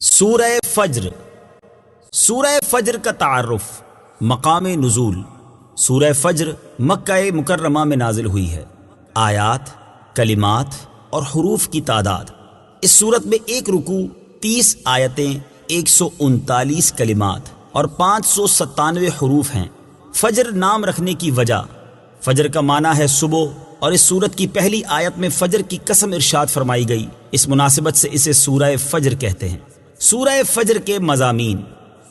سورہ فجر۔ سورہ فجر کا تعارف، مقام نزول۔ سورہ فجر مکہ مکرمہ میں نازل ہوئی ہے۔ آیات، کلمات اور حروف کی تعداد: اس سورت میں ایک رکوع، 30 آیتیں، 139 کلمات اور 597 حروف ہیں۔ فجر نام رکھنے کی وجہ: فجر کا معنی ہے صبح، اور اس سورت کی پہلی آیت میں فجر کی قسم ارشاد فرمائی گئی، اس مناسبت سے اسے سورہ فجر کہتے ہیں۔ سورہ فجر کے مضامین: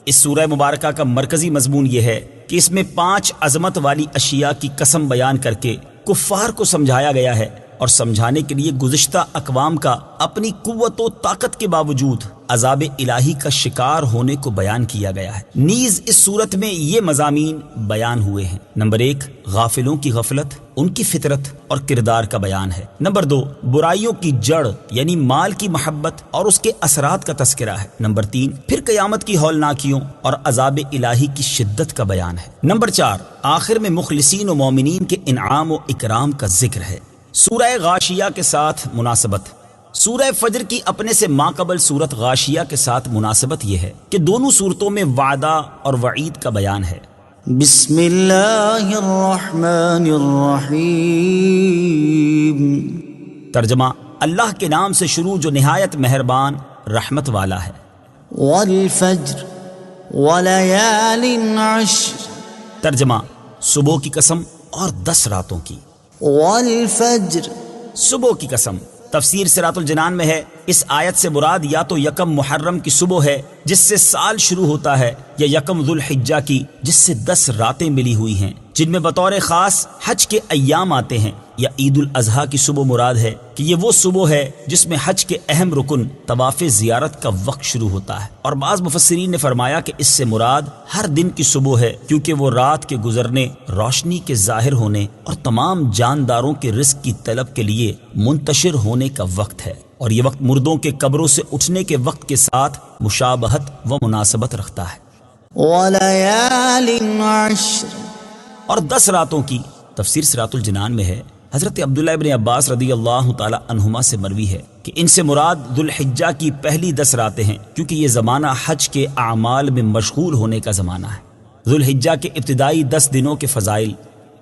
اس سورہ مبارکہ کا مرکزی مضمون یہ ہے کہ اس میں 5 عظمت والی اشیاء کی قسم بیان کر کے کفار کو سمجھایا گیا ہے، اور سمجھانے کے لیے گزشتہ اقوام کا اپنی قوت و طاقت کے باوجود عذاب الہی کا شکار ہونے کو بیان کیا گیا ہے۔ نیز اس صورت میں یہ مضامین بیان ہوئے ہیں: نمبر 1، غافلوں کی غفلت، ان کی فطرت اور کردار کا بیان ہے۔ نمبر 2، برائیوں کی جڑ یعنی مال کی محبت اور اس کے اثرات کا تذکرہ ہے۔ نمبر 3، پھر قیامت کی ہولناکیوں اور عذاب الہی کی شدت کا بیان ہے۔ نمبر 4، آخر میں مخلصین و مومنین کے انعام و اکرام کا ذکر ہے۔ سورہ غاشیہ کے ساتھ مناسبت: سورہ فجر کی اپنے سے ماقبل سورت غاشیہ کے ساتھ مناسبت یہ ہے کہ دونوں صورتوں میں وعدہ اور وعید کا بیان ہے۔ بسم اللہ الرحمن الرحیم۔ ترجمہ: اللہ کے نام سے شروع جو نہایت مہربان رحمت والا ہے۔ والفجر ولیال عشر۔ ترجمہ: صبح کی قسم اور 10 راتوں کی۔ والفجر، صبح کی قسم۔ تفسیر صراط الجنان میں ہے، اس آیت سے مراد یا تو یکم محرم کی صبح ہے جس سے سال شروع ہوتا ہے، یا یکم ذوالحجہ کی جس سے 10 راتیں ملی ہوئی ہیں جن میں بطور خاص حج کے ایام آتے ہیں، یا عید الاضحیٰ کی صبح مراد ہے کہ یہ وہ صبح ہے جس میں حج کے اہم رکن طواف زیارت کا وقت شروع ہوتا ہے۔ اور بعض مفسرین نے فرمایا کہ اس سے مراد ہر دن کی صبح ہے، کیونکہ وہ رات کے گزرنے، روشنی کے ظاہر ہونے اور تمام جانداروں کے رزق کی طلب کے لیے منتشر ہونے کا وقت ہے، اور یہ وقت مردوں کے قبروں سے اٹھنے کے وقت کے ساتھ مشابہت و مناسبت رکھتا ہے۔ ولیال عشر، اور 10 راتوں کی۔ تفسیر صراط الجنان میں ہے، حضرت عبداللہ ابن عباس رضی اللہ تعالی عنہما سے مروی ہے کہ ان سے مراد ذوالحجہ کی پہلی 10 راتیں ہیں، کیونکہ یہ زمانہ حج کے اعمال میں مشغول ہونے کا زمانہ ہے۔ ذوالحجہ کے ابتدائی 10 دنوں کے فضائل: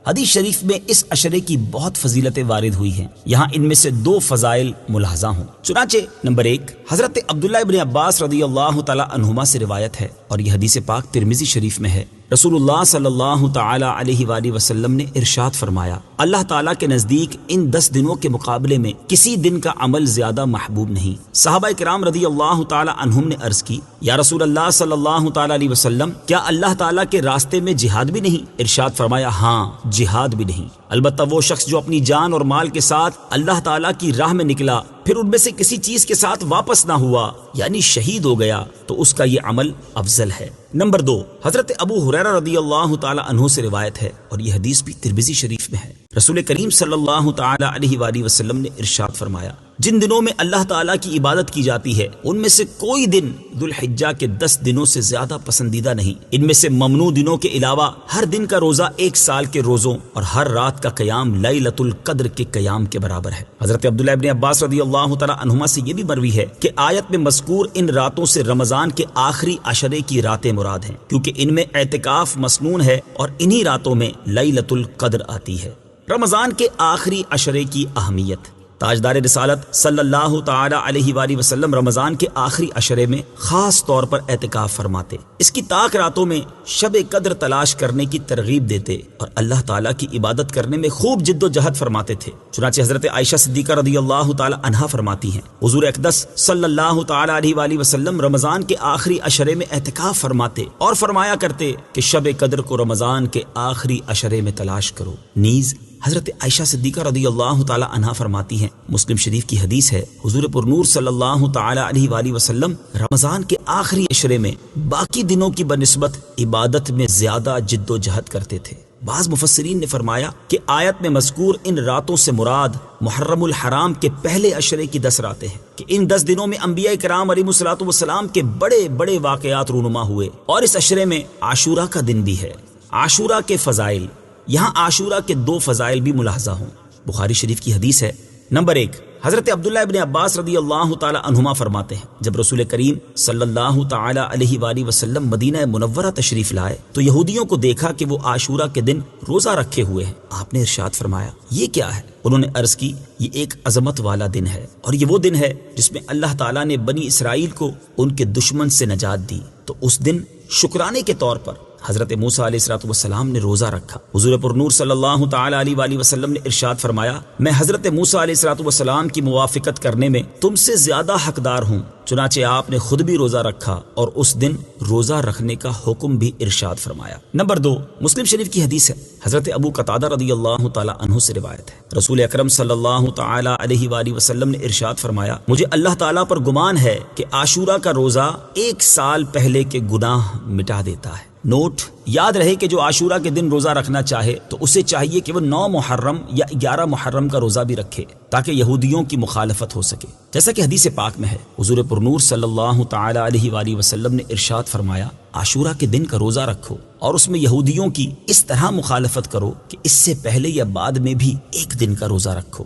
حدیث شریف میں اس عشرے کی بہت فضیلتیں وارد ہوئی ہیں، یہاں ان میں سے 2 فضائل ملاحظہ ہوں۔ چنانچہ نمبر 1، حضرت عبداللہ ابن عباس رضی اللہ تعالی عنہما سے روایت ہے، اور یہ حدیث پاک ترمذی شریف میں ہے، رسول اللہ صلی اللہ تعالی علیہ وآلہ وسلم نے ارشاد فرمایا، اللہ تعالیٰ کے نزدیک ان 10 دنوں کے مقابلے میں کسی دن کا عمل زیادہ محبوب نہیں۔ صحابہ کرام رضی اللہ تعالی عنہم نے عرض کی، یا رسول اللہ صلی اللہ تعالی علیہ وسلم، کیا اللہ تعالیٰ کے راستے میں جہاد بھی نہیں؟ ارشاد فرمایا، ہاں، جہاد بھی نہیں، البتہ وہ شخص جو اپنی جان اور مال کے ساتھ اللہ تعالیٰ کی راہ میں نکلا، پھر ان میں سے کسی چیز کے ساتھ واپس نہ ہوا، یعنی شہید ہو گیا، تو اس کا یہ عمل افضل ہے۔ نمبر 2، حضرت ابو ہریرہ رضی اللہ تعالی عنہ سے روایت ہے، اور یہ حدیث بھی ترمذی شریف میں ہے، رسول کریم صلی اللہ تعالی علیہ وآلہ وسلم نے ارشاد فرمایا، جن دنوں میں اللہ تعالیٰ کی عبادت کی جاتی ہے ان میں سے کوئی دن ذوالحجہ کے 10 دنوں سے زیادہ پسندیدہ نہیں۔ ان میں سے ممنوع دنوں کے علاوہ ہر دن کا روزہ 1 سال کے روزوں اور ہر رات کا قیام لیلۃ القدر کے قیام کے برابر ہے۔ حضرت عبداللہ ابن عباس رضی اللہ تعالی عنہما سے یہ بھی مروی ہے کہ آیت میں مذکور ان راتوں سے رمضان کے آخری عشرے کی راتیں مراد ہیں، کیونکہ ان میں اعتکاف مسنون ہے اور انہی راتوں میں لیلۃ القدر آتی ہے۔ رمضان کے آخری عشرے کی اہمیت: تاجدار رسالت صلی اللہ تعالی علیہ وآلہ وسلم رمضان کے آخری عشرے میں خاص طور پر اعتکاف فرماتے، اس کی طاق راتوں میں شب قدر تلاش کرنے کی ترغیب دیتے اور اللہ تعالیٰ کی عبادت کرنے میں خوب جد و جہد فرماتے تھے۔ چنانچہ حضرت عائشہ صدیقہ رضی اللہ تعالی عنہا فرماتی ہیں، حضور اقدس صلی اللہ تعالی علیہ وآلہ وسلم رمضان کے آخری عشرے میں اعتکاف فرماتے اور فرمایا کرتے کہ شب قدر کو رمضان کے آخری عشرے میں تلاش کرو۔ نیز حضرت عائشہ صدیقہ رضی اللہ تعالی عنہا فرماتی ہیں، مسلم شریف کی حدیث ہے، حضور پرنور صلی اللہ تعالی علیہ وآلہ وسلم رمضان کے آخری عشرے میں باقی دنوں کی بنسبت عبادت میں زیادہ جد و جہد کرتے تھے۔ بعض مفسرین نے فرمایا کہ آیت میں مذکور ان راتوں سے مراد محرم الحرام کے پہلے عشرے کی 10 راتیں ہیں، کہ ان 10 دنوں میں انبیاء کرام علیہم الصلوۃ والسلام کے بڑے بڑے واقعات رونما ہوئے، اور اس عشرے میں عاشورہ کا دن بھی ہے۔ عاشورہ کے فضائل: یہاں عاشورہ کے 2 فضائل بھی ملاحظہ ہوں۔ بخاری شریف کی حدیث ہے، نمبر 1، حضرت عبداللہ ابن عباس رضی اللہ تعالی عنہما فرماتے ہیں جب رسول کریم صلی اللہ تعالی علیہ وآلہ وسلم مدینہ منورہ تشریف لائے تو یہودیوں کو دیکھا کہ وہ عاشورہ کے دن روزہ رکھے ہوئے ہیں۔ آپ نے ارشاد فرمایا یہ کیا ہے؟ انہوں نے عرض کی یہ ایک عظمت والا دن ہے اور یہ وہ دن ہے جس میں اللہ تعالیٰ نے بنی اسرائیل کو ان کے دشمن سے نجات دی، تو اس دن شکرانے کے طور پر حضرت موسیٰ علیہ السلام نے روزہ رکھا۔ حضور پر نور صلی اللہ تعالی علیہ وآلہ وسلم نے ارشاد فرمایا میں حضرت موسیٰ علیہ السلام کی موافقت کرنے میں تم سے زیادہ حقدار ہوں، چنانچہ آپ نے خود بھی روزہ رکھا اور اس دن روزہ رکھنے کا حکم بھی ارشاد فرمایا۔ نمبر 2، مسلم شریف کی حدیث ہے، حضرت ابو قتادہ رضی اللہ تعالی عنہ سے روایت ہے، رسول اکرم صلی اللہ تعالی علیہ وآلہ وسلم نے ارشاد فرمایا مجھے اللہ تعالیٰ پر گمان ہے کہ عاشورہ کا روزہ 1 سال پہلے کے گناہ مٹا دیتا ہے۔ نوٹ، یاد رہے کہ جو عاشورہ کے دن روزہ رکھنا چاہے تو اسے چاہیے کہ وہ 9 محرم یا 11 محرم کا روزہ بھی رکھے تاکہ یہودیوں کی مخالفت ہو سکے، جیسا کہ حدیث پاک میں ہے۔ حضور پر نور صلی اللہ تعالی علیہ وآلہ وسلم نے ارشاد فرمایا عاشورہ کے دن کا روزہ رکھو اور اس میں یہودیوں کی اس طرح مخالفت کرو کہ اس سے پہلے یا بعد میں بھی 1 دن کا روزہ رکھو۔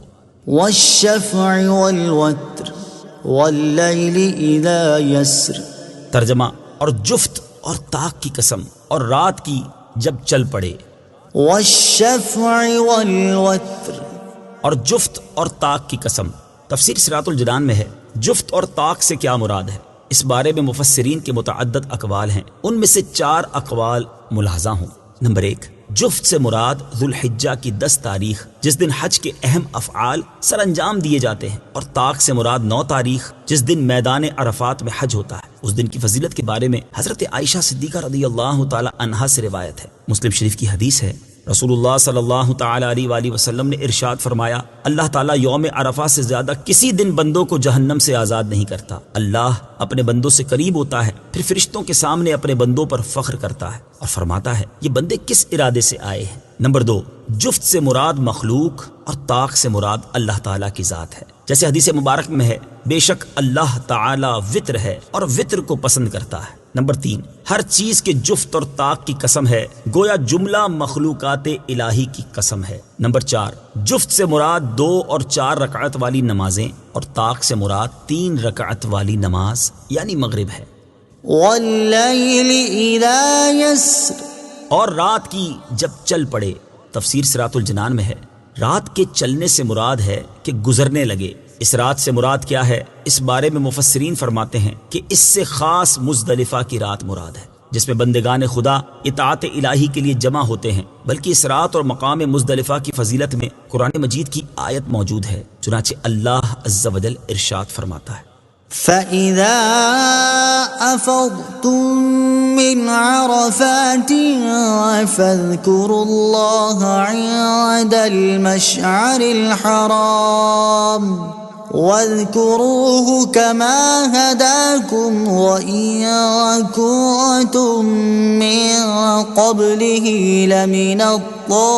والشفع والوتر واللیل اذا یسر۔ ترجمہ، اور جفت اور طاق کی قسم اور رات کی جب چل پڑے۔ والشفع والوتر، اور جفت اور طاق کی قسم۔ تفسیر صراط الجنان میں ہے جفت اور طاق سے کیا مراد ہے؟ اس بارے میں مفسرین کے متعدد اقوال ہیں، ان میں سے 4 اقوال ملاحظہ ہوں۔ نمبر 1، جفت سے مراد ذوالحجہ کی 10 تاریخ جس دن حج کے اہم افعال سر انجام دیے جاتے ہیں، اور طاق سے مراد 9 تاریخ جس دن میدان عرفات میں حج ہوتا ہے۔ اس دن کی فضیلت کے بارے میں حضرت عائشہ صدیقہ رضی اللہ تعالی عنہا سے روایت ہے، مسلم شریف کی حدیث ہے، رسول اللہ صلی اللہ تعالی علیہ وآلہ وسلم نے ارشاد فرمایا اللہ تعالیٰ یوم عرفہ سے زیادہ کسی دن بندوں کو جہنم سے آزاد نہیں کرتا۔ اللہ اپنے بندوں سے قریب ہوتا ہے، پھر فرشتوں کے سامنے اپنے بندوں پر فخر کرتا ہے اور فرماتا ہے یہ بندے کس ارادے سے آئے ہیں۔ نمبر 2، جفت سے مراد مخلوق اور طاق سے مراد اللہ تعالیٰ کی ذات ہے، جیسے حدیث مبارک میں ہے بے شک اللہ تعالیٰ وطر ہے اور وطر کو پسند کرتا ہے۔ نمبر 3، ہر چیز کے جفت اور طاق کی قسم ہے گویا جملہ مخلوقات الہی کی قسم ہے۔ نمبر 4، جفت سے مراد 2 اور 4 رکعت والی نمازیں اور طاق سے مراد 3 رکعت والی نماز یعنی مغرب ہے۔ واللیل اذا یسر، اور رات کی جب چل پڑے۔ تفسیر صراط الجنان میں ہے رات کے چلنے سے مراد ہے کہ گزرنے لگے۔ اس رات سے مراد کیا ہے؟ اس بارے میں مفسرین فرماتے ہیں کہ اس سے خاص مزدلفہ کی رات مراد ہے جس میں بندگان خدا اطاعت الہی کے لیے جمع ہوتے ہیں، بلکہ اس رات اور مقام مزدلفہ کی فضیلت میں قرآن مجید کی آیت موجود ہے، چنانچہ اللہ عز و جل ارشاد فرماتا ہے فَإِذَا أَفَضْتُم مِّنْ عَرَفَاتٍ فَاذْكُرُوا اللَّهَ عِندَ الْمَشْعَرِ الْحَرَامِ وَاذْكُرُوهُ كَمَا هَدَاكُمْ وَإِن كُنتُم مِّن قَبْلِهِ لَمِنَ الضَّالِّينَ۔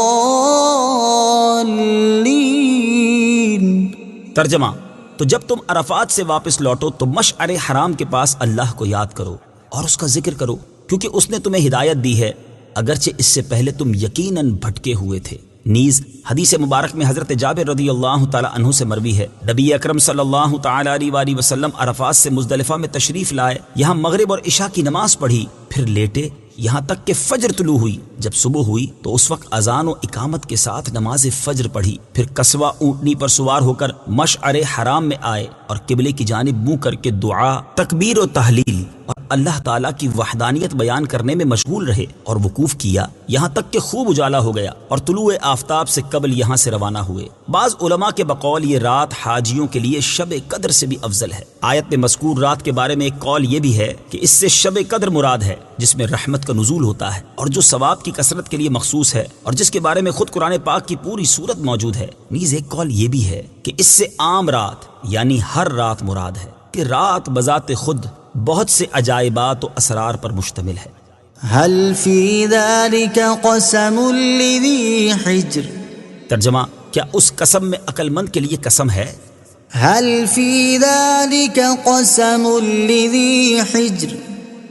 ترجمہ، تو جب تم عرفات سے واپس لوٹو تو مشعر حرام کے پاس اللہ کو یاد کرو اور اس کا ذکر کرو، کیونکہ اس نے تمہیں ہدایت دی ہے اگرچہ اس سے پہلے تم یقیناً بھٹکے ہوئے تھے۔ نیز حدیث مبارک میں حضرت جابر رضی اللہ تعالی عنہ سے مروی ہے نبی اکرم صلی اللہ تعالی علیہ وآلہ وسلم عرفات سے مزدلفہ میں تشریف لائے، یہاں مغرب اور عشاء کی نماز پڑھی، پھر لیٹے یہاں تک کہ فجر طلوع ہوئی۔ جب صبح ہوئی تو اس وقت اذان و اقامت کے ساتھ نماز فجر پڑھی، پھر قصوہ اونٹنی پر سوار ہو کر مشعر حرام میں آئے اور قبلے کی جانب منہ کر کے دعا، تکبیر و تحلیل اور اللہ تعالیٰ کی وحدانیت بیان کرنے میں مشغول رہے اور وقوف کیا یہاں تک کہ خوب اجالا ہو گیا اور طلوع آفتاب سے قبل یہاں سے روانہ ہوئے۔ بعض علماء کے بقول یہ رات حاجیوں کے لیے شب قدر سے بھی افضل ہے۔ آیت میں مذکور رات کے بارے میں ایک قول یہ بھی ہے کہ اس سے شب قدر مراد ہے جس میں رحمت کا نزول ہوتا ہے اور جو ثواب کی کثرت کے لیے مخصوص ہے اور جس کے بارے میں خود قرآن پاک کی پوری سورت موجود ہے۔ نیز ایک قول یہ بھی ہے کہ اس سے عام رات یعنی ہر رات مراد ہے کہ رات بذات خود بہت سے عجائبات و اسرار پر مشتمل ہے۔ هل في ذلك قسم لذي حجر۔ ترجمہ، کیا اس قسم میں عقل مند کے لیے قسم ہے؟ هل في ذلك قسم لذي حجر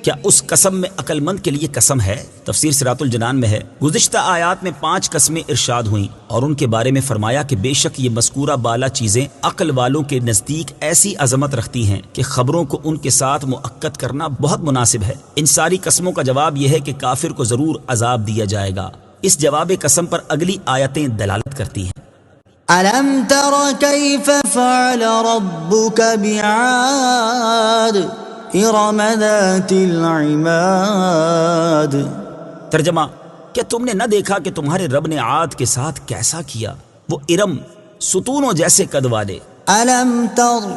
کیا اس قسم میں عقل مند کے لیے قسم ہے؟ تفسیر صراط الجنان میں ہے، گزشتہ آیات میں 5 قسمیں ارشاد ہوئیں اور ان کے بارے میں فرمایا کہ بے شک یہ مذکورہ بالا چیزیں عقل والوں کے نزدیک ایسی عظمت رکھتی ہیں کہ خبروں کو ان کے ساتھ مؤکد کرنا بہت مناسب ہے۔ ان ساری قسموں کا جواب یہ ہے کہ کافر کو ضرور عذاب دیا جائے گا۔ اس جواب قسم پر اگلی آیتیں دلالت کرتی ہیں۔ أَلَمْ تَرَ كَيْفَ فَعَلَ رَبُّكَ بِعَادٍ إِرَمَ ذَاتِ الْعِمَادِ۔ ترجمہ، کیا تم نے نہ دیکھا کہ تمہارے رب نے عاد کے ساتھ کیسا کیا؟ وہ ارم ستونوں جیسے قد والے۔ أَلَمْ تَرَ،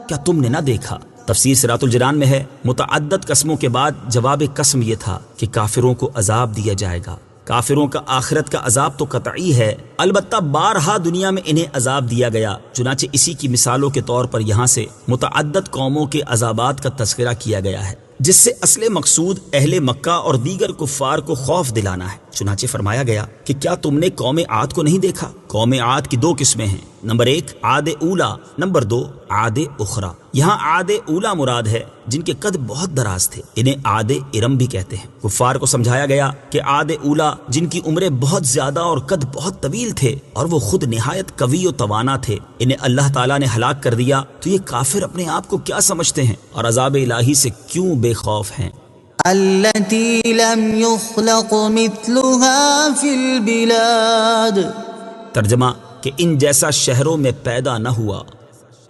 کیا تم نے نہ دیکھا؟ تفسیر صراط الجنان میں ہے، متعدد قسموں کے بعد جواب قسم یہ تھا کہ کافروں کو عذاب دیا جائے گا۔ کافروں کا آخرت کا عذاب تو قطعی ہے، البتہ بارہا دنیا میں انہیں عذاب دیا گیا، چنانچہ اسی کی مثالوں کے طور پر یہاں سے متعدد قوموں کے عذابات کا تذکرہ کیا گیا ہے، جس سے اصل مقصود اہل مکہ اور دیگر کفار کو خوف دلانا ہے۔ چنانچہ فرمایا گیا کہ کیا تم نے قوم عاد کو نہیں دیکھا؟ قوم عاد کی 2 قسمیں ہیں، نمبر 1 عاد اولا، نمبر 2 عاد اخرى۔ یہاں عاد اولا مراد ہے جن کے قد بہت دراز تھے، انہیں عاد ارم بھی کہتے ہیں۔ کفار کو سمجھایا گیا کہ عاد اولا جن کی عمریں بہت زیادہ اور قد بہت طویل تھے اور وہ خود نہایت قوی و توانا تھے، انہیں اللہ تعالیٰ نے ہلاک کر دیا، تو یہ کافر اپنے آپ کو کیا سمجھتے ہیں اور عذاب الہی سے کیوں بے خوف ہیں؟ التي لم يخلق مثلها في البلاد۔ ترجمہ، کہ ان جیسا شہروں میں پیدا نہ ہوا۔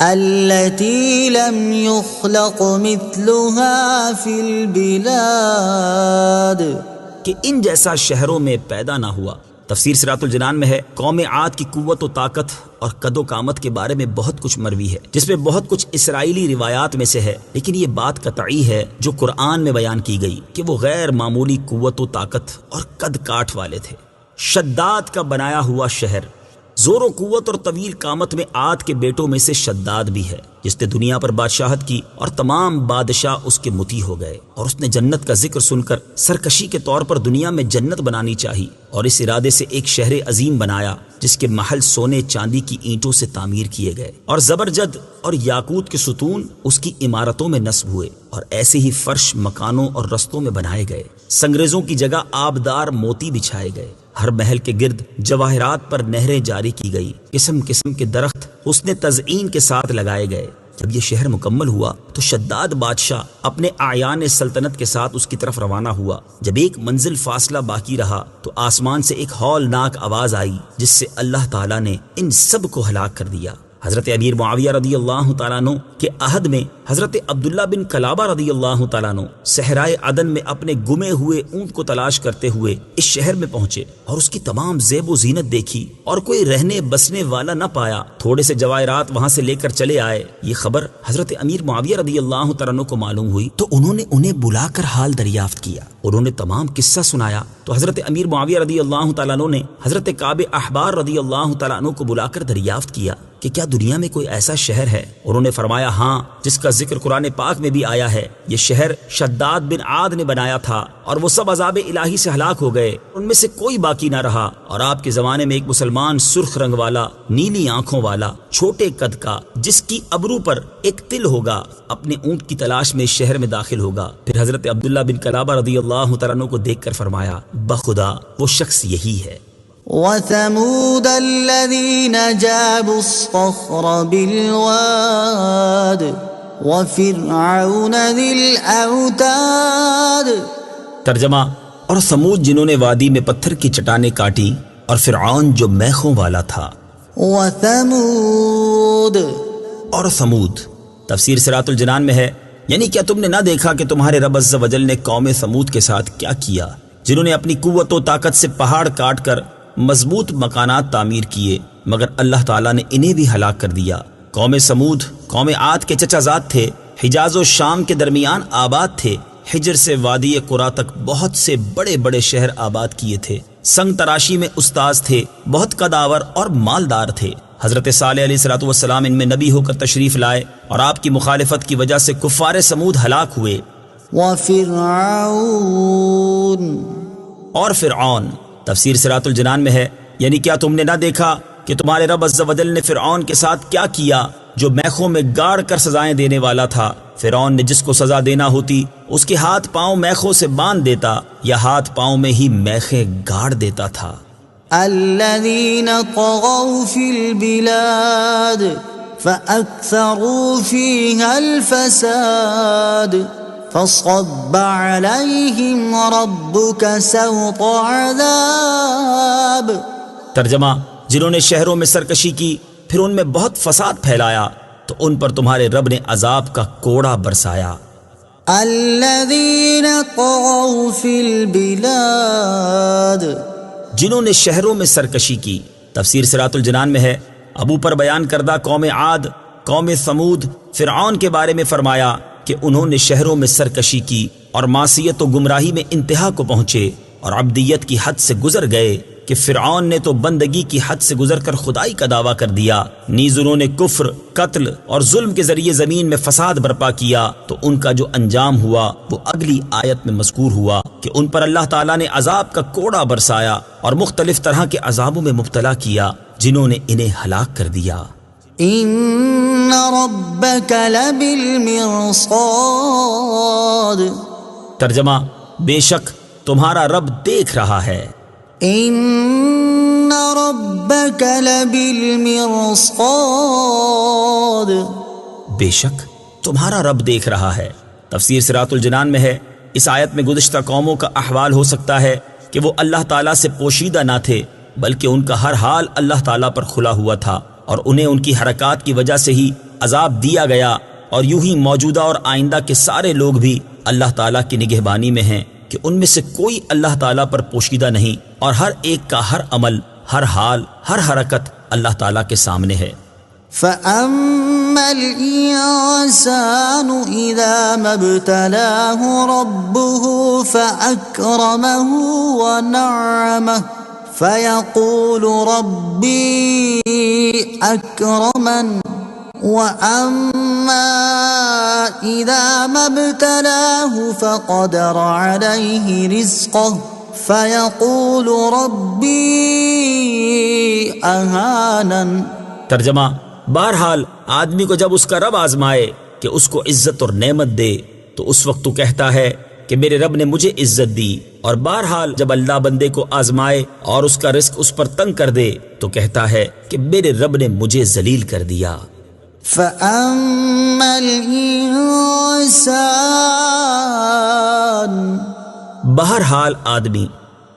التي لم يخلق مثلها في البلاد، کہ ان جیسا شہروں میں پیدا نہ ہوا۔ تفسیر صراط الجنان میں ہے، قوم عاد کی قوت و طاقت اور قد و قامت کے بارے میں بہت کچھ مروی ہے، جس میں بہت کچھ اسرائیلی روایات میں سے ہے، لیکن یہ بات قطعی ہے جو قرآن میں بیان کی گئی کہ وہ غیر معمولی قوت و طاقت اور قد کاٹ والے تھے۔ شداد کا بنایا ہوا شہر، زور و قوت اور طویل قامت میں عاد کے بیٹوں میں سے شداد بھی ہے، جس نے دنیا پر بادشاہت کی اور تمام بادشاہ اس کے مطیع ہو گئے، اور اس نے جنت کا ذکر سن کر سرکشی کے طور پر دنیا میں جنت بنانی چاہی، اور اس ارادے سے ایک شہر عظیم بنایا جس کے محل سونے چاندی کی اینٹوں سے تعمیر کیے گئے، اور زبرجد اور یاقوت کے ستون اس کی عمارتوں میں نصب ہوئے، اور ایسے ہی فرش مکانوں اور رستوں میں بنائے گئے، سنگریزوں کی جگہ آبدار موتی بچھائے گئے، ہر محل کے گرد جواہرات پر نہریں جاری کی گئی، قسم قسم کے درخت حسن تزئین کے ساتھ لگائے گئے۔ جب یہ شہر مکمل ہوا تو شداد بادشاہ اپنے اعیان سلطنت کے ساتھ اس کی طرف روانہ ہوا۔ جب ایک منزل فاصلہ باقی رہا تو آسمان سے ایک ہولناک آواز آئی، جس سے اللہ تعالیٰ نے ان سب کو ہلاک کر دیا۔ حضرت امیر معاویہ رضی اللہ تعالیٰ عنہ کے عہد میں حضرت عبداللہ بن کلابہ رضی اللہ تعالیٰ عنہ صحرائے عدن میں اپنے گمے ہوئے اونٹ کو تلاش کرتے ہوئے اس شہر میں پہنچے اور اس کی تمام زیب و زینت دیکھی اور کوئی رہنے بسنے والا نہ پایا۔ تھوڑے سے جواہرات وہاں سے لے کر چلے آئے۔ یہ خبر حضرت امیر معاویہ رضی اللہ تعالیٰ عنہ کو معلوم ہوئی تو انہوں نے انہیں بلا کر حال دریافت کیا، انہوں نے تمام قصہ سنایا تو حضرت امیر معاویہ رضی اللہ تعالیٰ عنہ نے حضرت کعب احبار رضی اللہ تعالیٰ عنہ کو بلا کر دریافت کیا کہ کیا دنیا میں کوئی ایسا شہر ہے؟ انہوں نے فرمایا ہاں، جس کا ذکر قرآن پاک میں بھی آیا ہے۔ یہ شہر شداد بن عاد نے بنایا تھا اور وہ سب عذاب الہی سے ہلاک ہو گئے، ان میں سے کوئی باقی نہ رہا۔ اور آپ کے زمانے میں ایک مسلمان سرخ رنگ والا، نیلی آنکھوں والا، چھوٹے قد کا، جس کی ابرو پر ایک تل ہوگا، اپنے اونٹ کی تلاش میں اس شہر میں داخل ہوگا۔ پھر حضرت عبداللہ بن کلابہ رضی اللہ تعالیٰ عنہ کو دیکھ کر فرمایا بخدا وہ شخص یہی ہے۔ وثمود الذين جابوا الصخر بالواد وفرعون ذي الأوتاد۔ ترجمہ، اور ثمود جنہوں نے وادی میں پتھر کی چٹانیں کاٹی، اور فرعون جو میخوں والا تھا۔ وثمود، اور ثمود۔ تفسیر صراط الجنان میں ہے، یعنی کیا تم نے نہ دیکھا کہ تمہارے رب عز و جل نے قوم ثمود کے ساتھ کیا کیا، جنہوں نے اپنی قوت و طاقت سے پہاڑ کاٹ کر مضبوط مکانات تعمیر کیے، مگر اللہ تعالیٰ نے انہیں بھی ہلاک کر دیا۔ قوم ثمود قوم عاد کے چچا زاد تھے، حجاز و شام کے درمیان آباد تھے، حجر سے وادی قرا تک بہت سے بڑے بڑے شہر آباد کیے تھے، سنگ تراشی میں استاذ تھے، بہت قداور اور مالدار تھے۔ حضرت صالح علیہ الصلوۃ والسلام ان میں نبی ہو کر تشریف لائے اور آپ کی مخالفت کی وجہ سے کفار ثمود ہلاک ہوئے۔ اور فرعون۔ تفسیر صراط الجنان میں ہے، یعنی کیا تم نے نہ دیکھا کہ تمہارے رب عز و جل نے فرعون کے ساتھ کیا کیا، جو میخوں میں گاڑ کر سزائیں دینے والا تھا، فرعون نے جس کو سزا دینا ہوتی اس کے ہاتھ پاؤں میخوں سے باندھ دیتا یا ہاتھ پاؤں میں ہی میخیں گاڑ دیتا تھا۔ الذين طغوا في البلاد فأكثروا فيها الفساد فصب عليهم ربك سوط عذاب۔ ترجمہ، جنہوں نے شہروں میں سرکشی کی پھر ان میں بہت فساد پھیلایا تو ان پر تمہارے رب نے عذاب کا کوڑا برسایا۔ الذين طغوا في البلاد، جنہوں نے شہروں میں سرکشی کی۔ تفسیر صراط الجنان میں ہے، ابو پر بیان کردہ قوم عاد، قوم ثمود، فرعون کے بارے میں فرمایا کہ انہوں نے شہروں میں سرکشی کی اور معصیت و گمراہی میں انتہا کو پہنچے اور عبدیت کی حد سے گزر گئے کہ فرعون نے تو بندگی کی حد سے گزر کر خدائی کا دعویٰ کر دیا، نیز انہوں نے کفر، قتل اور ظلم کے ذریعے زمین میں فساد برپا کیا، تو ان کا جو انجام ہوا وہ اگلی آیت میں مذکور ہوا کہ ان پر اللہ تعالیٰ نے عذاب کا کوڑا برسایا اور مختلف طرح کے عذابوں میں مبتلا کیا جنہوں نے انہیں ہلاک کر دیا۔ ان ربك لبالمرصاد، ترجمہ، بے شک تمہارا رب دیکھ رہا ہے۔ ان ربك لبالمرصاد، بے شک تمہارا رب دیکھ رہا ہے۔ تفسیر صراط الجنان میں ہے، اس آیت میں گزشتہ قوموں کا احوال ہو سکتا ہے کہ وہ اللہ تعالیٰ سے پوشیدہ نہ تھے، بلکہ ان کا ہر حال اللہ تعالیٰ پر کھلا ہوا تھا اور انہیں ان کی حرکات کی وجہ سے ہی عذاب دیا گیا، اور یوں ہی موجودہ اور آئندہ کے سارے لوگ بھی اللہ تعالیٰ کی نگہبانی میں ہیں کہ ان میں سے کوئی اللہ تعالیٰ پر پوشیدہ نہیں، اور ہر ایک کا ہر عمل، ہر حال، ہر حرکت اللہ تعالیٰ کے سامنے ہے۔ فَأَمَّا الْإِنسَانُ إِذَا مَا ابْتَلَاهُ رَبُّهُ فَأَكْرَمَهُ وَنَعَّمَهُ فَيَقُولُ رَبِّي أَكْرَمَنِ وَأَمَّا إِذَا مَا ابْتَلَاهُ فَقَدَرَ عَلَيْهِ رِزْقَهُ فَيَقُولُ رَبِّي أَهَانَنِ۔ ترجمہ، بہرحال آدمی کو جب اس کا رب آزمائے کہ اس کو عزت اور نعمت دے تو اس وقت تو کہتا ہے کہ میرے رب نے مجھے عزت دی، اور بہرحال جب اللہ بندے کو آزمائے اور اس کا رزق اس پر تنگ کر دے تو کہتا ہے کہ میرے رب نے مجھے ذلیل کر دیا۔ فَأَمَّا الْإِنسَانُ، بہرحال آدمی۔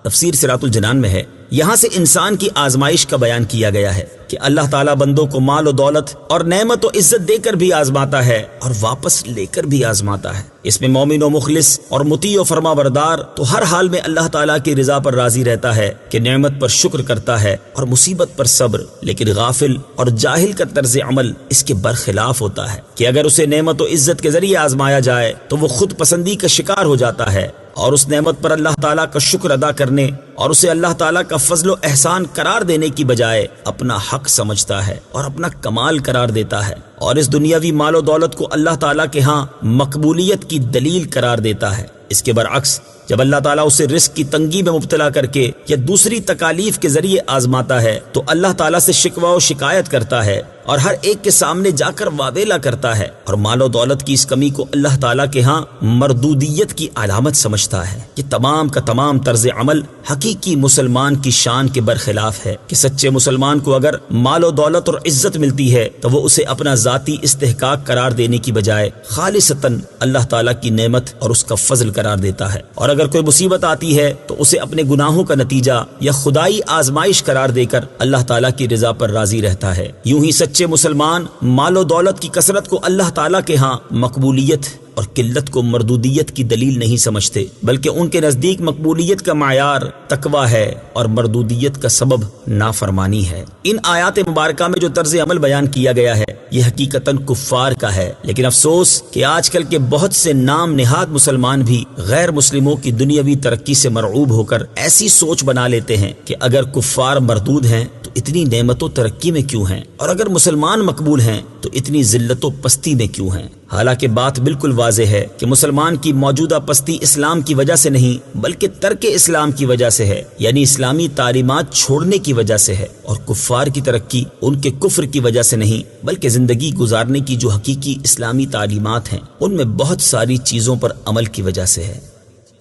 تفسیر صراط الجنان میں ہے، یہاں سے انسان کی آزمائش کا بیان کیا گیا ہے کہ اللہ تعالیٰ بندوں کو مال و دولت اور نعمت و عزت دے کر بھی آزماتا ہے اور واپس لے کر بھی آزماتا ہے۔ اس میں مومن و مخلص اور مطیع و فرما بردار تو ہر حال میں اللہ تعالیٰ کی رضا پر راضی رہتا ہے کہ نعمت پر شکر کرتا ہے اور مصیبت پر صبر، لیکن غافل اور جاہل کا طرز عمل اس کے برخلاف ہوتا ہے کہ اگر اسے نعمت و عزت کے ذریعے آزمایا جائے تو وہ خود پسندی کا شکار ہو جاتا ہے اور اس نعمت پر اللہ تعالیٰ کا شکر ادا کرنے اور اسے اللہ تعالیٰ کا فضل و احسان قرار دینے کی بجائے اپنا حق سمجھتا ہے اور اپنا کمال قرار دیتا ہے، اور اس دنیاوی مال و دولت کو اللہ تعالیٰ کے ہاں مقبولیت کی دلیل قرار دیتا ہے۔ اس کے برعکس جب اللہ تعالیٰ اسے رزق کی تنگی میں مبتلا کر کے یا دوسری تکالیف کے ذریعے آزماتا ہے تو اللہ تعالیٰ سے شکوہ و شکایت کرتا ہے اور ہر ایک کے سامنے جا کر واویلا کرتا ہے، اور مال و دولت کی اس کمی کو اللہ تعالیٰ کے ہاں مردودیت کی علامت سمجھتا ہے۔ یہ تمام کا تمام طرز عمل حقیقی مسلمان کی شان کے برخلاف ہے کہ سچے مسلمان کو اگر مال و دولت اور عزت ملتی ہے تو وہ اسے اپنا ذاتی استحقاق قرار دینے کی بجائے خالصتاً اللہ تعالیٰ کی نعمت اور اس کا فضل قرار دیتا ہے، اور اگر کوئی مصیبت آتی ہے تو اسے اپنے گناہوں کا نتیجہ یا خدائی آزمائش قرار دے کر اللہ تعالیٰ کی رضا پر راضی رہتا ہے۔ یوں ہی سچے مسلمان مال و دولت کی کثرت کو اللہ تعالیٰ کے ہاں مقبولیت اور قلت کو مردودیت کی دلیل نہیں سمجھتے، بلکہ ان کے نزدیک مقبولیت کا معیار تقوی ہے اور مردودیت کا سبب نافرمانی ہے۔ ان آیات مبارکہ میں جو طرز عمل بیان کیا گیا ہے یہ حقیقتاً کفار کا ہے، لیکن افسوس کہ آج کل کے بہت سے نام نہاد مسلمان بھی غیر مسلموں کی دنیاوی ترقی سے مرعوب ہو کر ایسی سوچ بنا لیتے ہیں کہ اگر کفار مردود ہیں تو اتنی نعمت و ترقی میں کیوں ہیں؟ اور اگر مسلمان مقبول ہیں تو اتنی ذلت و پستی میں کیوں ہیں؟ حالانکہ بات بالکل واضح ہے کہ مسلمان کی موجودہ پستی اسلام کی وجہ سے نہیں بلکہ ترک اسلام کی وجہ سے ہے، یعنی اسلامی تعلیمات چھوڑنے کی وجہ سے ہے، اور کفار کی ترقی ان کے کفر کی وجہ سے نہیں بلکہ زندگی گزارنے کی جو حقیقی اسلامی تعلیمات ہیں ان میں بہت ساری چیزوں پر عمل کی وجہ سے ہے۔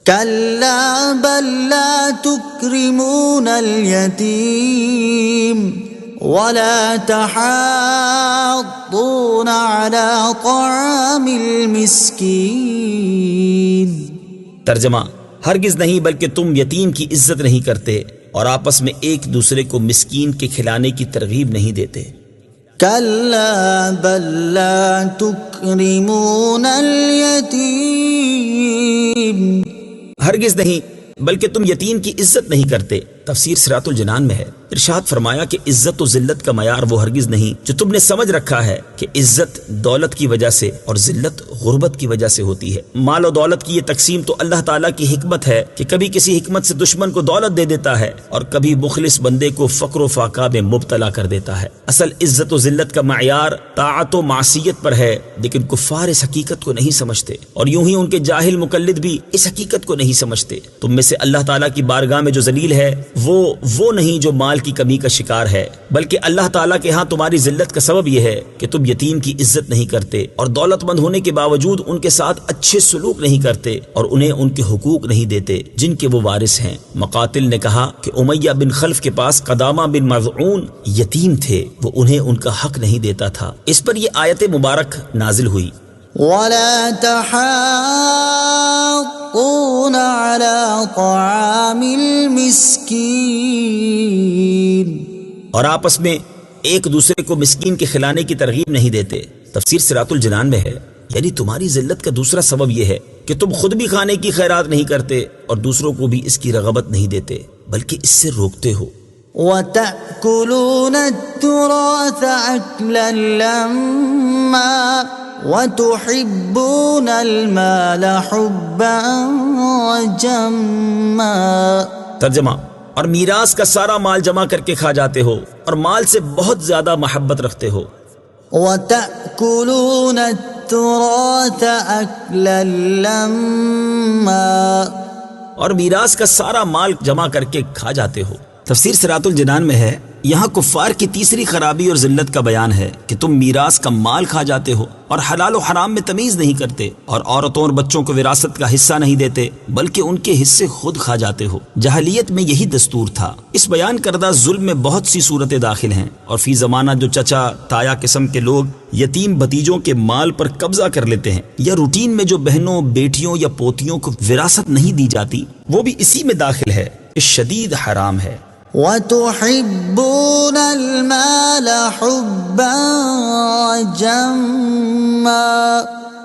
كلا بل لا تكرمون اليتيم ولا تحاضون على طعام المسكين۔ ترجمہ: ہرگز نہیں، بلکہ تم یتیم کی عزت نہیں کرتے اور آپس میں ایک دوسرے کو مسکین کے کھلانے کی ترغیب نہیں دیتے۔ كلا بل لا تكرمون اليتيم، ہرگز نہیں، بلکہ تم یتیم کی عزت نہیں کرتے۔ تفسیر صراط الجنان میں ہے، ارشاد فرمایا کہ عزت و ذلت کا معیار وہ ہرگز نہیں جو تم نے سمجھ رکھا ہے کہ عزت دولت کی وجہ سے اور ذلت غربت کی وجہ سے ہوتی ہے۔ مال و دولت کی یہ تقسیم تو اللہ تعالیٰ کی حکمت ہے کہ کبھی کسی حکمت سے دشمن کو دولت دے دیتا ہے اور کبھی مخلص بندے کو فقر و فاقہ میں مبتلا کر دیتا ہے۔ اصل عزت و ذلت کا معیار طاعت و معصیت پر ہے، لیکن کفار اس حقیقت کو نہیں سمجھتے، اور یوں ہی ان کے جاہل مقلد بھی اس حقیقت کو نہیں سمجھتے۔ تم میں سے اللہ تعالیٰ کی بارگاہ میں جو ذلیل ہے وہ نہیں جو مال کی کمی کا شکار ہے، بلکہ اللہ تعالیٰ کے ہاں تمہاری ذلت کا سبب یہ ہے کہ تم یتیم کی عزت نہیں کرتے اور دولت مند ہونے کے باوجود ان کے ساتھ اچھے سلوک نہیں کرتے اور انہیں ان کے حقوق نہیں دیتے جن کے وہ وارث ہیں۔ مقاتل نے کہا کہ امیہ بن خلف کے پاس قدامہ بن مذعون یتیم تھے، وہ انہیں ان کا حق نہیں دیتا تھا۔ اس پر یہ آیت مبارک نازل ہوئی۔ ولا تحاضون على طعام المسكين، اور آپس میں ایک دوسرے کو مسکین کے کھلانے کی ترغیب نہیں دیتے۔ تفسیر صراط الجنان میں ہے، یعنی تمہاری ذلت کا دوسرا سبب یہ ہے کہ تم خود بھی کھانے کی خیرات نہیں کرتے اور دوسروں کو بھی اس کی رغبت نہیں دیتے بلکہ اس سے روکتے ہو۔ وَتَأْكُلُونَ التُّرَاثَ أَكْلًا لَمًّا وَتُحِبُّونَ الْمَالَ حُبًّا جَمًّا۔ ترجمہ: اور میراث کا سارا مال جمع کر کے کھا جاتے ہو اور مال سے بہت زیادہ محبت رکھتے ہو۔ وَتَأْكُلُونَ التُّرَاثَ أَكْلًا لَمًّا، اور میراث کا سارا مال جمع کر کے کھا جاتے ہو۔ تفسیر صراط الجنان میں ہے، یہاں کفار کی تیسری خرابی اور ذلت کا بیان ہے کہ تم میراث کا مال کھا جاتے ہو اور حلال و حرام میں تمیز نہیں کرتے اور عورتوں اور بچوں کو وراثت کا حصہ نہیں دیتے بلکہ ان کے حصے خود کھا جاتے ہو۔ جاہلیت میں یہی دستور تھا۔ اس بیان کردہ ظلم میں بہت سی صورتیں داخل ہیں، اور فی زمانہ جو چچا تایا قسم کے لوگ یتیم بھتیجوں کے مال پر قبضہ کر لیتے ہیں، یا روٹین میں جو بہنوں، بیٹیوں یا پوتیوں کو وراثت نہیں دی جاتی، وہ بھی اسی میں داخل ہے۔ یہ شدید حرام ہے۔ وَتُحِبُّونَ الْمَالَ حُبًّا جَمًّا،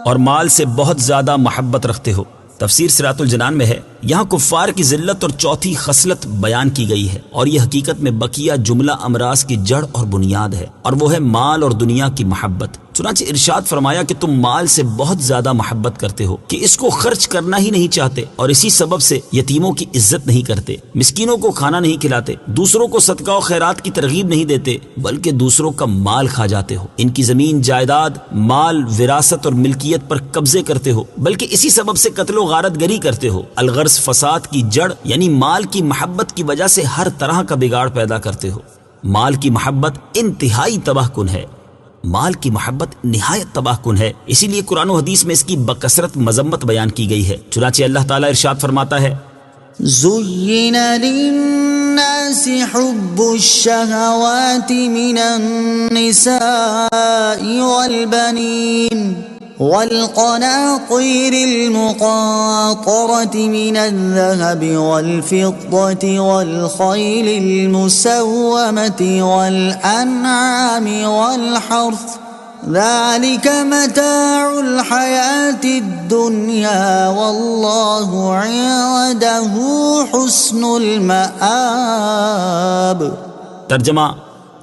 اور مال سے بہت زیادہ محبت رکھتے ہو۔ تفسیر صراط الجنان میں ہے، یہاں کفار کی ذلت اور چوتھی خصلت بیان کی گئی ہے، اور یہ حقیقت میں بقیہ جملہ امراض کی جڑ اور بنیاد ہے، اور وہ ہے مال اور دنیا کی محبت۔ چنانچہ ارشاد فرمایا کہ تم مال سے بہت زیادہ محبت کرتے ہو کہ اس کو خرچ کرنا ہی نہیں چاہتے، اور اسی سبب سے یتیموں کی عزت نہیں کرتے، مسکینوں کو کھانا نہیں کھلاتے، دوسروں کو صدقہ و خیرات کی ترغیب نہیں دیتے بلکہ دوسروں کا مال کھا جاتے ہو، ان کی زمین جائیداد، مال، وراثت اور ملکیت پر قبضے کرتے ہو، بلکہ اسی سبب سے قتل و غارت گری کرتے ہو۔ الغرض فساد کی جڑ یعنی مال کی محبت کی وجہ سے ہر طرح کا بگاڑ پیدا کرتے ہو۔ مال کی محبت انتہائی تباہ کن ہے، مال کی محبت نہایت تباہ کن ہے، اسی لیے قرآن و حدیث میں اس کی بکثرت مذمت بیان کی گئی ہے۔ چنانچہ اللہ تعالیٰ ارشاد فرماتا ہے، زُيِّنَ لِلنَّاسِ حُبُّ الشَّهَوَاتِ مِنَ النِّسَاءِ وَالْبَنِينَ والقناطير المقنطرة من الذهب والفضة والخيل المسومة والأنعام والحرث ذلك متاع الحياة الدنيا والله عنده حسن المآب۔ ترجمہ: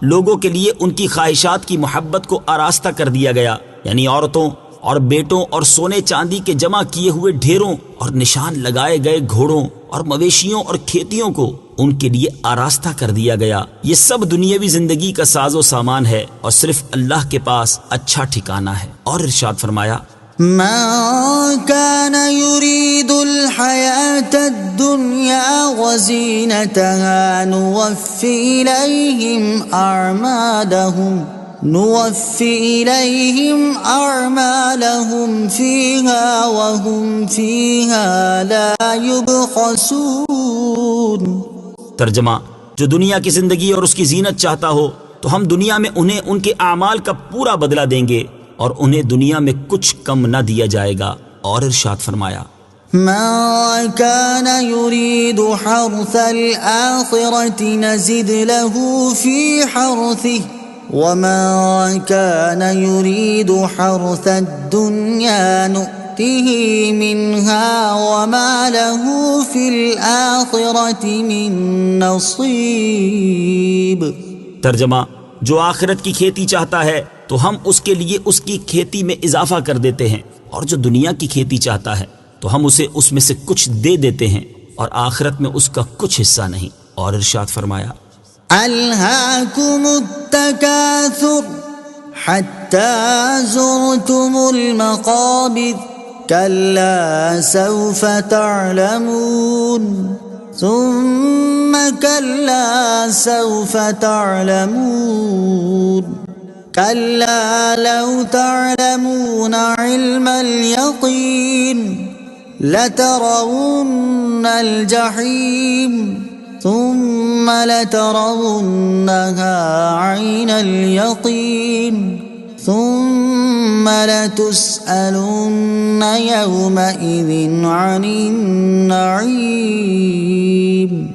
لوگوں کے لیے ان کی خواہشات کی محبت کو آراستہ کر دیا گیا، یعنی عورتوں اور بیٹوں اور سونے چاندی کے جمع کیے ہوئے ڈھیروں اور نشان لگائے گئے گھوڑوں اور مویشیوں اور کھیتیوں کو ان کے لیے آراستہ کر دیا گیا۔ یہ سب دنیاوی زندگی کا ساز و سامان ہے اور صرف اللہ کے پاس اچھا ٹھکانہ ہے۔ اور ارشاد فرمایا من كان يريد الحياة الدنيا وزينتها نوفي إليهم أعمالهم فيها وهم فيها لا يبخسون۔ ترجمہ، جو دنیا کی زندگی اور اس کی زینت چاہتا ہو تو ہم دنیا میں انہیں ان کے اعمال کا پورا بدلہ دیں گے اور انہیں دنیا میں کچھ کم نہ دیا جائے گا۔ اور ارشاد فرمایا من كان يريد حرث الآخرة نزد له في حرثه ومن كان يريد حرث الدنيا نؤته منها وما له في الآخرة من نصيب۔ ترجمہ، جو آخرت کی کھیتی چاہتا ہے تو ہم اس کے لیے اس کی کھیتی میں اضافہ کر دیتے ہیں، اور جو دنیا کی کھیتی چاہتا ہے تو ہم اسے اس میں سے کچھ دے دیتے ہیں اور آخرت میں اس کا کچھ حصہ نہیں۔ اور ارشاد فرمایا ألهاكم التكاثر حتى زرتم المقابر كلا سوف تعلمون ثم كلا سوف تعلمون كلا لو تعلمون علم اليقين لترون الجحيم ثم لترونها عين اليقين ثم لتسألن يومئذ عن النعيم۔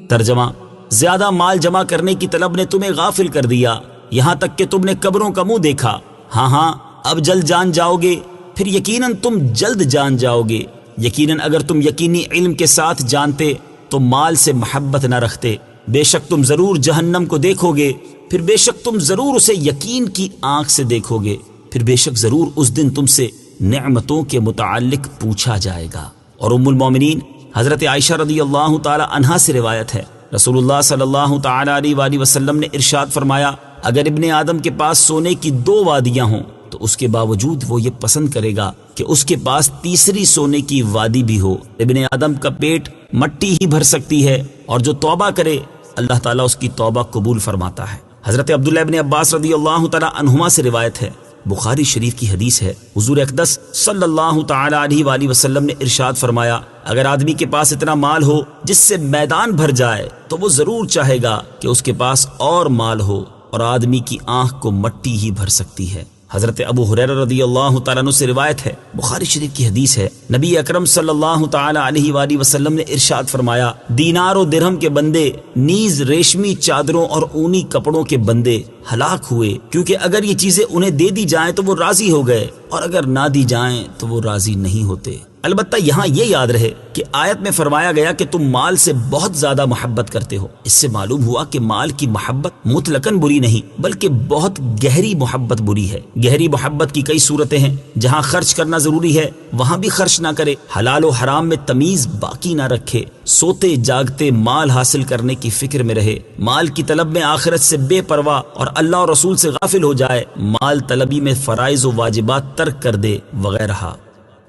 ترجمہ، زیادہ مال جمع کرنے کی طلب نے تمہیں غافل کر دیا یہاں تک کہ تم نے قبروں کا منہ دیکھا۔ ہاں اب جلد جان جاؤ گے، پھر یقیناً تم جلد جان جاؤ گے۔ یقیناً اگر تم یقینی علم کے ساتھ جانتے تو مال سے محبت نہ رکھتے۔ بے شک تم ضرور جہنم کو دیکھو گے، پھر بے شک تم ضرور اسے یقین کی آنکھ سے دیکھو گے، پھر بے شک ضرور اس دن تم سے نعمتوں کے متعلق پوچھا جائے گا۔ اور ام المومنین حضرت عائشہ رضی اللہ تعالی عنہا سے روایت ہے، رسول اللہ صلی اللہ تعالی علیہ وآلہ وسلم نے ارشاد فرمایا، اگر ابن آدم کے پاس سونے کی 2 وادیاں ہوں تو اس کے باوجود وہ یہ پسند کرے گا کہ اس کے پاس تیسری سونے کی وادی بھی ہو۔ ابن آدم کا پیٹ مٹی ہی بھر سکتی ہے، اور جو توبہ کرے اللہ تعالیٰ اس کی توبہ قبول فرماتا ہے۔ حضرت عبداللہ ابن عباس رضی اللہ تعالی عنہما سے روایت ہے، بخاری شریف کی حدیث ہے، حضور اقدس صلی اللہ تعالی علیہ وآلہ وسلم نے ارشاد فرمایا، اگر آدمی کے پاس اتنا مال ہو جس سے میدان بھر جائے تو وہ ضرور چاہے گا کہ اس کے پاس اور مال ہو، اور آدمی کی آنکھ کو مٹی ہی بھر سکتی ہے۔ حضرت ابو ہریرہ رضی اللہ تعالیٰ عنہ سے روایت ہے، بخاری شریف کی حدیث ہے، نبی اکرم صلی اللہ تعالی علیہ وآلہ وسلم نے ارشاد فرمایا، دینار و درہم کے بندے نیز ریشمی چادروں اور اونی کپڑوں کے بندے ہلاک ہوئے، کیونکہ اگر یہ چیزیں انہیں دے دی جائیں تو وہ راضی ہو گئے، اور اگر نہ دی جائیں تو وہ راضی نہیں ہوتے۔ البتہ یہاں یہ یاد رہے کہ آیت میں فرمایا گیا کہ تم مال سے بہت زیادہ محبت کرتے ہو۔ اس سے معلوم ہوا کہ مال کی محبت مطلقاً بری نہیں، بلکہ بہت گہری محبت بری ہے۔ گہری محبت کی کئی صورتیں ہیں، جہاں خرچ کرنا ضروری ہے وہاں بھی خرچ نہ کرے، حلال و حرام میں تمیز باقی نہ رکھے، سوتے جاگتے مال حاصل کرنے کی فکر میں رہے، مال کی طلب میں آخرت سے بے پرواہ اور اللہ اور رسول سے غافل ہو جائے، مال طلبی میں فرائض و واجبات ترک کر دے، وغیرہ۔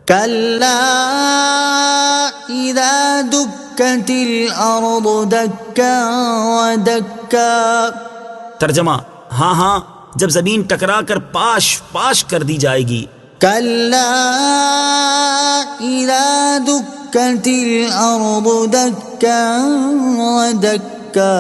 كلا إذا دكت الأرض دكا ودكا۔ ترجمہ، ہاں جب زمین ٹکرا کر پاش پاش کر دی جائے گی۔ كلا إذا دكت الأرض دكا ودكا۔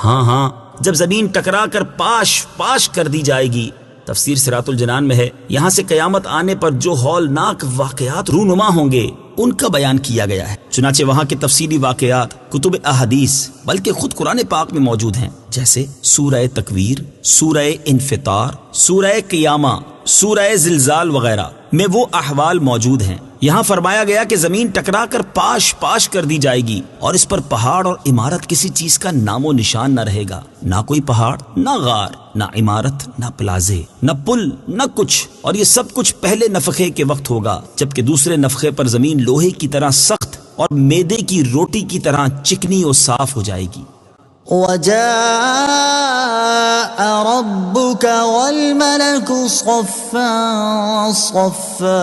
ہاں جب زمین ٹکرا کر پاش پاش کر دی جائے گی۔ تفسیر صراط الجنان میں ہے، یہاں سے قیامت آنے پر جو ہولناک واقعات رونما ہوں گے ان کا بیان کیا گیا ہے۔ چنانچہ وہاں کے تفصیلی واقعات کتب احادیث بلکہ خود قرآن پاک میں موجود ہیں، جیسے سورہ تکویر، سورہ انفطار، سورہ قیامہ، سورہ زلزال وغیرہ میں وہ احوال موجود ہیں۔ یہاں فرمایا گیا کہ زمین ٹکرا کر پاش پاش کر دی جائے گی، اور اس پر پہاڑ اور عمارت کسی چیز کا نام و نشان نہ رہے گا، نہ کوئی پہاڑ، نہ غار، نہ عمارت، نہ پلازے، نہ پل، نہ کچھ، اور یہ سب کچھ پہلے نفخے کے وقت ہوگا، جبکہ دوسرے نفخے پر زمین لوہے کی طرح سخت اور میدے کی روٹی کی طرح چکنی اور صاف ہو جائے گی۔ وجاء ربك والملك صفا صفا۔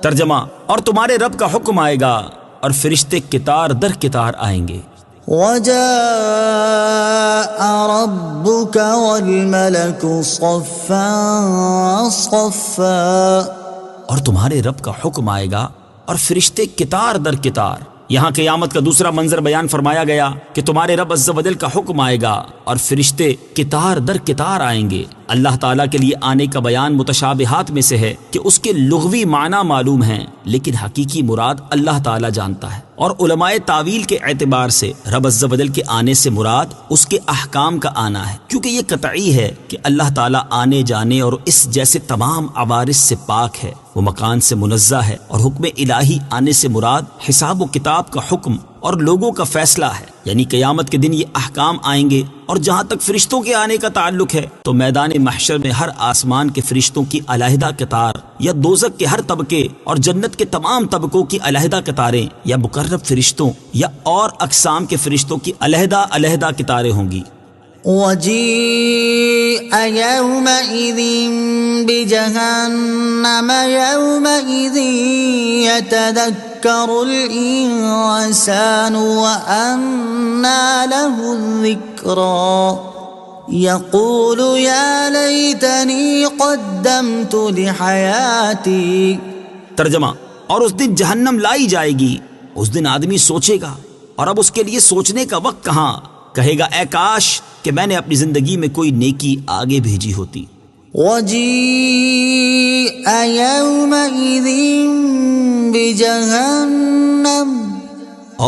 ترجمہ، اور تمہارے رب کا حکم آئے گا اور فرشتے قطار در قطار آئیں گے۔ وجاء ربك والملك صفا صفا۔ اور تمہارے رب کا حکم آئے گا اور فرشتے قطار در قطار۔ یہاں قیامت کا دوسرا منظر بیان فرمایا گیا کہ تمہارے رب عز و جل کا حکم آئے گا اور فرشتے قطار در قطار آئیں گے۔ اللہ تعالیٰ کے لیے آنے کا بیان متشابہات میں سے ہے کہ اس کے لغوی معنی معلوم ہیں لیکن حقیقی مراد اللہ تعالیٰ جانتا ہے، اور علماء تعویل کے اعتبار سے رب عز و جل کے آنے سے مراد اس کے احکام کا آنا ہے، کیونکہ یہ قطعی ہے کہ اللہ تعالیٰ آنے جانے اور اس جیسے تمام عوارض سے پاک ہے، وہ مکان سے منزہ ہے، اور حکم الہی آنے سے مراد حساب و کتاب کا حکم اور لوگوں کا فیصلہ ہے، یعنی قیامت کے دن یہ احکام آئیں گے۔ اور جہاں تک فرشتوں کے آنے کا تعلق ہے تو میدان محشر میں ہر آسمان کے فرشتوں کی علیحدہ قطار، یا دوزخ کے ہر طبقے اور جنت کے تمام طبقوں کی علیحدہ قطاریں، یا مقرب فرشتوں یا اور اقسام کے فرشتوں کی علیحدہ علیحدہ قطاریں ہوں گی۔ وجيء يومئذ بجهنم يومئذ يتذكر الإنسان وأنى له الذكرى يقول يا ليتني قدمت لحياتي۔ ترجمہ، اور اس دن جہنم لائی جائے گی، اس دن آدمی سوچے گا اور اب اس کے لیے سوچنے کا وقت کہاں، کہے گا اے کاش کہ میں نے اپنی زندگی میں کوئی نیکی آگے بھیجی ہوتی۔ وجيء يومئذ بجهنم،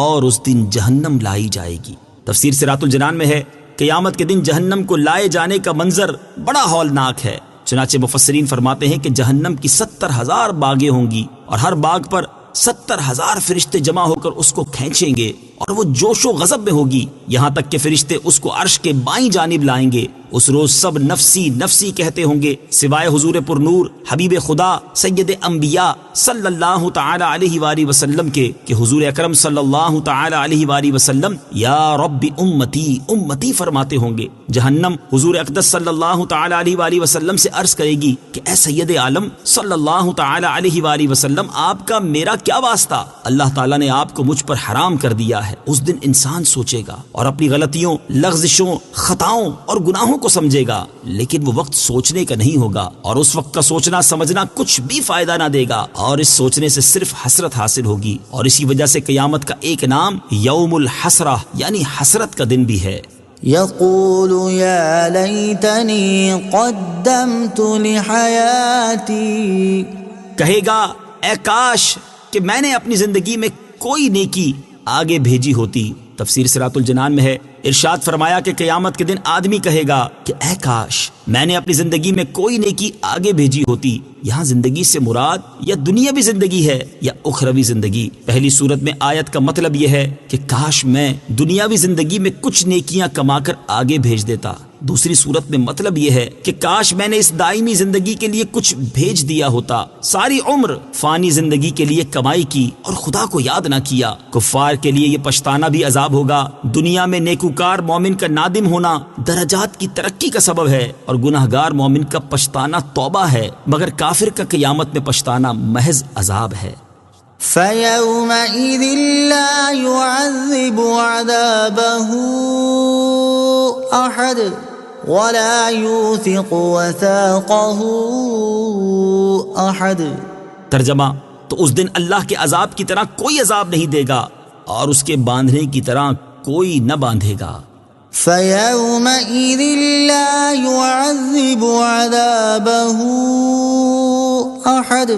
اور اس دن جہنم لائی جائے گی۔ تفسیر صراط الجنان میں ہے قیامت کے دن جہنم کو لائے جانے کا منظر بڑا ہولناک ہے، چنانچہ مفسرین فرماتے ہیں کہ جہنم کی 70,000 باغیں ہوں گی اور ہر باغ پر 70,000 فرشتے جمع ہو کر اس کو کھینچیں گے، اور وہ جوش و غضب میں ہوگی، یہاں تک کہ فرشتے اس کو عرش کے بائیں جانب لائیں گے۔ اس روز سب نفسی نفسی کہتے ہوں گے سوائے حضور پر نور حبیب خدا سید انبیاء صلی اللہ تعالی علیہ وآلہ وسلم کے، کہ حضور اکرم صلی اللہ تعالی علیہ وآلہ وسلم یا رب امتی امتی فرماتے ہوں گے۔ جہنم حضور اقدس صلی اللہ تعالی علیہ وآلہ وسلم سے عرض کرے گی کہ اے سید عالم صلی اللہ تعالی علیہ وآلہ وسلم، آپ کا میرا کیا واسطہ؟ اللہ تعالیٰ نے آپ کو مجھ پر حرام کر دیا ہے۔ اس دن انسان سوچے گا اور اپنی غلطیوں، لغزشوں، خطاؤں اور گناہوں کو سمجھے گا، لیکن وہ وقت سوچنے کا نہیں ہوگا، اور اس وقت کا سوچنا سمجھنا کچھ بھی فائدہ نہ دے گا، اور اس سوچنے سے صرف حسرت حاصل ہوگی۔ اور اسی وجہ سے قیامت کا ایک نام یوم الحسرہ یعنی حسرت کا دن بھی ہے۔ يقول يا ليتني قدمت لحياتي، کہے گا اے کاش کہ میں نے اپنی زندگی میں کوئی نیکی آگے بھیجی ہوتی۔ تفسیر صراط الجنان میں ہے ارشاد فرمایا کہ قیامت کے دن آدمی کہے گا کہ اے کاش میں نے اپنی زندگی میں کوئی نیکی آگے بھیجی ہوتی۔ یہاں زندگی سے مراد یا دنیاوی زندگی ہے یا اخروی زندگی۔ پہلی صورت میں آیت کا مطلب یہ ہے کہ کاش میں دنیاوی زندگی میں کچھ نیکیاں کما کر آگے بھیج دیتا۔ دوسری صورت میں مطلب یہ ہے کہ کاش میں نے اس دائمی زندگی کے لیے کچھ بھیج دیا ہوتا، ساری عمر فانی زندگی کے لیے کمائی کی اور خدا کو یاد نہ کیا۔ کفار کے لیے یہ پچھتانا بھی عذاب ہوگا۔ دنیا میں نیکوکار مومن کا نادم ہونا درجات کی ترقی کا سبب ہے، اور گناہگار مومن کا پچھتانا توبہ ہے، مگر کافر کا قیامت میں پچھتانا محض عذاب ہے۔ فَيَوْمَئِذٍ لَا يُعَذِّبُ عَذَابَهُ أَحَدٌ وَلَا يُوثِقُ وَثَاقَهُ أَحَدٌ۔ ترجمہ، تو اس دن اللہ کے عذاب کی طرح کوئی عذاب نہیں دے گا اور اس کے باندھنے کی طرح کوئی نہ باندھے گا۔ فَيَوْمَئِذٍ لَا يُعَذِّبُ عَذَابَهُ أَحَدٌ،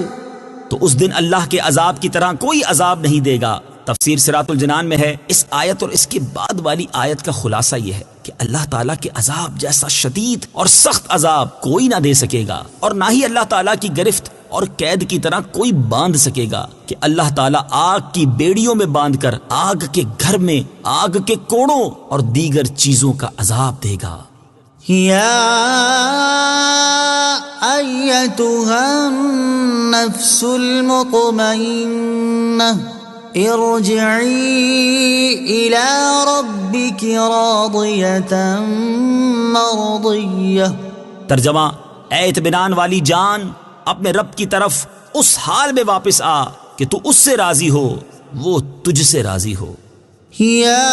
تو اس دن اللہ کے عذاب کی طرح کوئی عذاب نہیں دے گا۔ تفسیر صراط الجنان میں ہے اس آیت اور اس کے بعد والی آیت کا خلاصہ یہ ہے کہ اللہ تعالیٰ کے عذاب جیسا شدید اور سخت عذاب کوئی نہ دے سکے گا، اور نہ ہی اللہ تعالیٰ کی گرفت اور قید کی طرح کوئی باندھ سکے گا کہ اللہ تعالیٰ آگ کی بیڑیوں میں باندھ کر آگ کے گھر میں آگ کے کوڑوں اور دیگر چیزوں کا عذاب دے گا۔ یا ایتها النفس المطمئنہ ارجعی الی ربک راضیۃ مرضیہ۔ ترجمہ: اے اطمینان والی جان، اپنے رب کی طرف اس حال میں واپس آ کہ تو اس سے راضی ہو، وہ تجھ سے راضی ہو۔ یا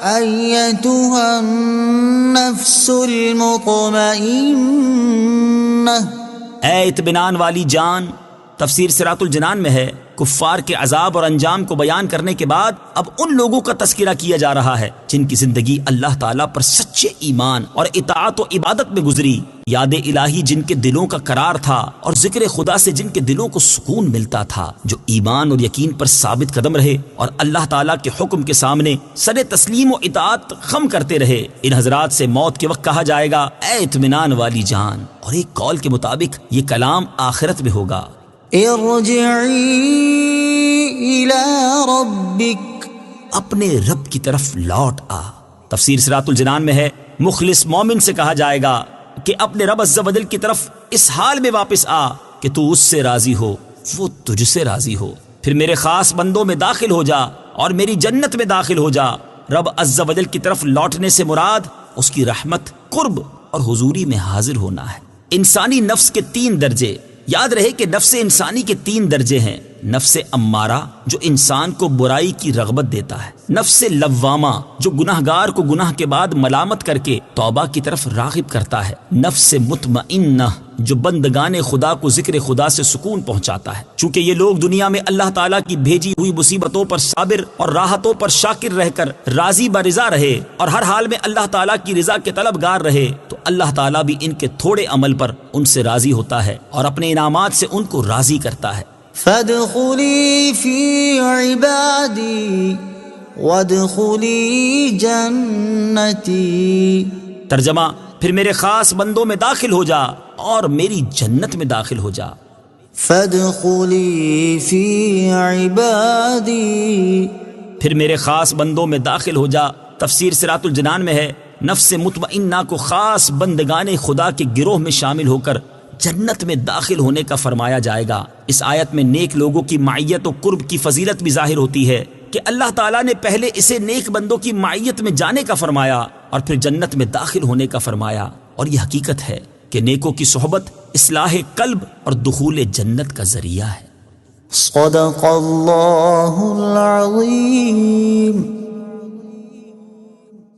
ایتھا النفس المطمئنہ، اے اطمینان والی جان، تفسیر صراط الجنان میں ہے کفار کے عذاب اور انجام کو بیان کرنے کے بعد اب ان لوگوں کا تذکرہ کیا جا رہا ہے جن کی زندگی اللہ تعالیٰ پر سچے ایمان اور اطاعت و عبادت میں گزری، یاد الہی جن کے دلوں کا قرار تھا اور ذکر خدا سے جن کے دلوں کو سکون ملتا تھا، جو ایمان اور یقین پر ثابت قدم رہے اور اللہ تعالیٰ کے حکم کے سامنے سر تسلیم و اطاعت خم کرتے رہے۔ ان حضرات سے موت کے وقت کہا جائے گا اے اطمینان والی جان، اور ایک قول کے مطابق یہ کلام آخرت میں ہوگا، ارجعی الی ربک، اپنے رب کی طرف لوٹ آ۔ تفسیر صراط الجنان میں ہے مخلص مومن سے کہا جائے گا کہ اپنے رب عز و جل کی طرف اس حال میں واپس آ کہ تو اس سے راضی ہو، وہ تجھ سے راضی ہو، پھر میرے خاص بندوں میں داخل ہو جا اور میری جنت میں داخل ہو جا۔ رب عز و جل کی طرف لوٹنے سے مراد اس کی رحمت، قرب اور حضوری میں حاضر ہونا ہے۔ انسانی نفس کے 3 درجے، یاد رہے کہ نفس انسانی کے 3 درجے ہیں: نفس امارہ جو انسان کو برائی کی رغبت دیتا ہے، نفس لوامہ جو گناہ گار کو گناہ کے بعد ملامت کر کے توبہ کی طرف راغب کرتا ہے، نفس مطمئنہ جو بندگان خدا کو ذکر خدا سے سکون پہنچاتا ہے۔ چونکہ یہ لوگ دنیا میں اللہ تعالیٰ کی بھیجی ہوئی مصیبتوں پر صابر اور راحتوں پر شاکر رہ کر راضی برضا رہے اور ہر حال میں اللہ تعالیٰ کی رضا کے طلبگار رہے، تو اللہ تعالیٰ بھی ان کے تھوڑے عمل پر ان سے راضی ہوتا ہے اور اپنے انعامات سے ان کو راضی کرتا ہے۔ فادخلی فی عبادی وادخلی جنتی، ترجمہ: پھر میرے خاص بندوں میں داخل ہو جا اور میری جنت میں داخل ہو جا۔ فادخلی فی عبادی، پھر میرے خاص بندوں میں داخل ہو جا۔ تفسیر صراط الجنان میں ہے نفس مطمئنہ کو خاص بندگان خدا کے گروہ میں شامل ہو کر جنت میں داخل ہونے کا فرمایا جائے گا۔ اس آیت میں نیک لوگوں کی معیت و قرب کی فضیلت بھی ظاہر ہوتی ہے کہ اللہ تعالیٰ نے پہلے اسے نیک بندوں کی معیت میں جانے کا فرمایا اور پھر جنت میں داخل ہونے کا فرمایا، اور یہ حقیقت ہے کہ نیکوں کی صحبت اصلاح قلب اور دخول جنت کا ذریعہ ہے۔ صدق اللہ العظیم۔